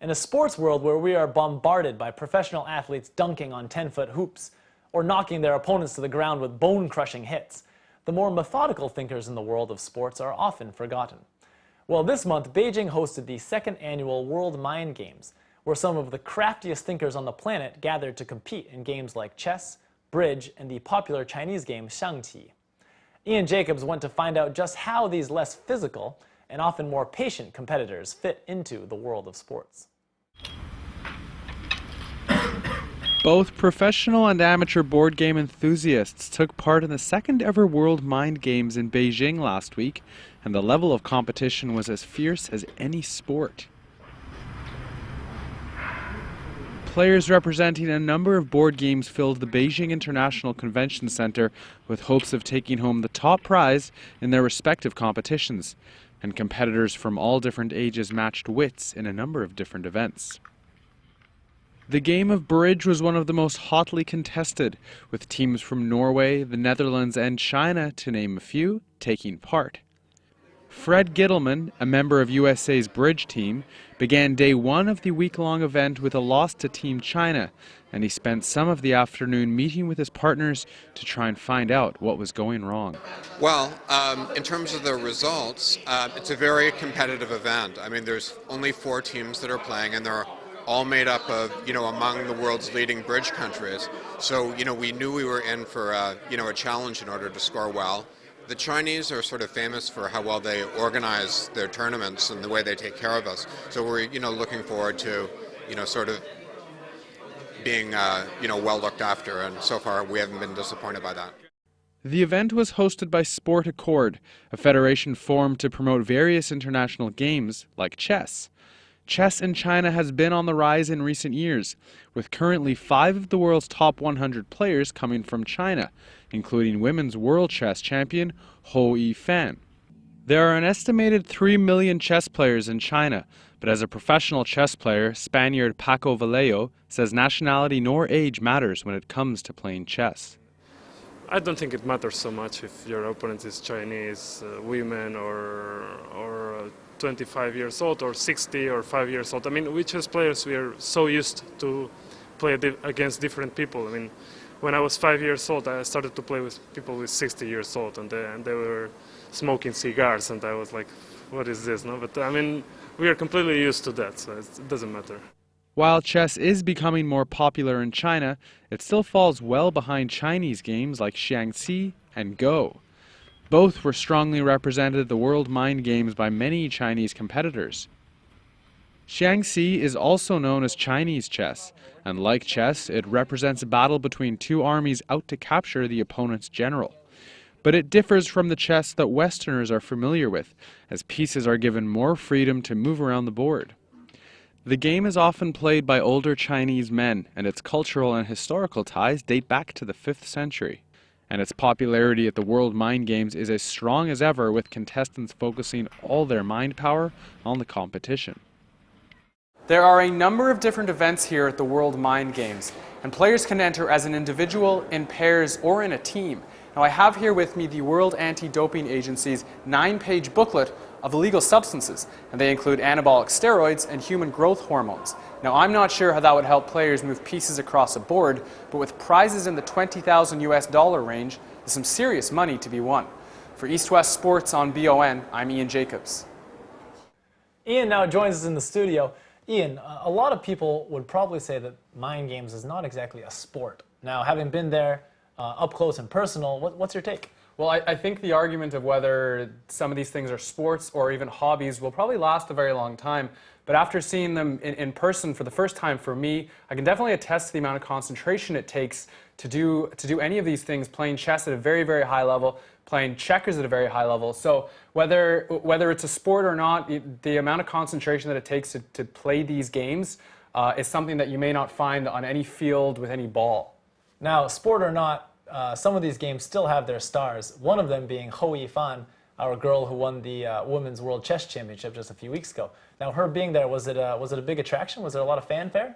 In a sports world where we are bombarded by professional athletes dunking on 10-foot hoops or knocking their opponents to the ground with bone-crushing hits, the more methodical thinkers in the world of sports are often forgotten. Well, this month, Beijing hosted the second annual World Mind Games, where some of the craftiest thinkers on the planet gathered to compete in games like chess, bridge, and the popular Chinese game Shangqi. Ian Jacobs went to find out just how these less physical and often more patient competitors fit into the world of sports. Both professional and amateur board game enthusiasts took part in the second ever World Mind Games in Beijing last week, and the level of competition was as fierce as any sport. Players representing a number of board games filled the Beijing International Convention Center with hopes of taking home the top prize in their respective competitions, and competitors from all different ages matched wits in a number of different events. The game of bridge was one of the most hotly contested, with teams from Norway, the Netherlands, and China, to name a few, taking part. Fred Gittleman, a member of USA's bridge team, began day one of the week-long event with a loss to Team China, and he spent some of the afternoon meeting with his partners to try and find out what was going wrong. Well, in terms of the results, it's a very competitive event. I mean, there's only 4 teams that are playing, and they're all made up of, among the world's leading bridge countries. So, we knew we were in for, a challenge in order to score well. The Chinese are sort of famous for how well they organize their tournaments and the way they take care of us. So we're, looking forward to, sort of being, well looked after. And so far, we haven't been disappointed by that. The event was hosted by Sport Accord, a federation formed to promote various international games like chess. Chess in China has been on the rise in recent years, with currently 5 of the world's top 100 players coming from China, including women's world chess champion Hou Yifan. There are an estimated 3 million chess players in China, but as a professional chess player, Spaniard Paco Vallejo says nationality nor age matters when it comes to playing chess. I don't think it matters so much if your opponent is Chinese, women, or 25 years old, or 60, or 5 years old. I mean, we chess players, we are so used to play against different people. I mean, when I was 5 years old, I started to play with people with 60 years old, and they were smoking cigars, and I was like, what is this? No? But I mean, we are completely used to that, so it doesn't matter. While chess is becoming more popular in China, it still falls well behind Chinese games like Xiangqi and Go. Both were strongly represented at the World Mind Games by many Chinese competitors. Xiangqi is also known as Chinese chess, and like chess, it represents a battle between 2 armies out to capture the opponent's general. But it differs from the chess that Westerners are familiar with, as pieces are given more freedom to move around the board. The game is often played by older Chinese men, and its cultural and historical ties date back to the 5th century. And its popularity at the World Mind Games is as strong as ever, with contestants focusing all their mind power on the competition. There are a number of different events here at the World Mind Games, and players can enter as an individual, in pairs, or in a team. Now, I have here with me the World Anti-Doping Agency's 9-page booklet of illegal substances, and they include anabolic steroids and human growth hormones. Now, I'm not sure how that would help players move pieces across a board, but with prizes in the $20,000 US range, there's some serious money to be won. For East West Sports on BON, I'm Ian Jacobs. Ian now joins us in the studio. Ian, a lot of people would probably say that mind games is not exactly a sport. Now, having been there up close and personal, what's your take? Well, I think the argument of whether some of these things are sports or even hobbies will probably last a very long time. But after seeing them in person for the first time for me, I can definitely attest to the amount of concentration it takes to do any of these things, playing chess at a very, very high level, playing checkers at a very high level. So whether it's a sport or not, the amount of concentration that it takes to play these games is something that you may not find on any field with any ball. Now, sport or not, some of these games still have their stars, one of them being Hou Yifan, our girl who won the Women's World Chess Championship just a few weeks ago. Now, her being there, was it a big attraction? Was there a lot of fanfare?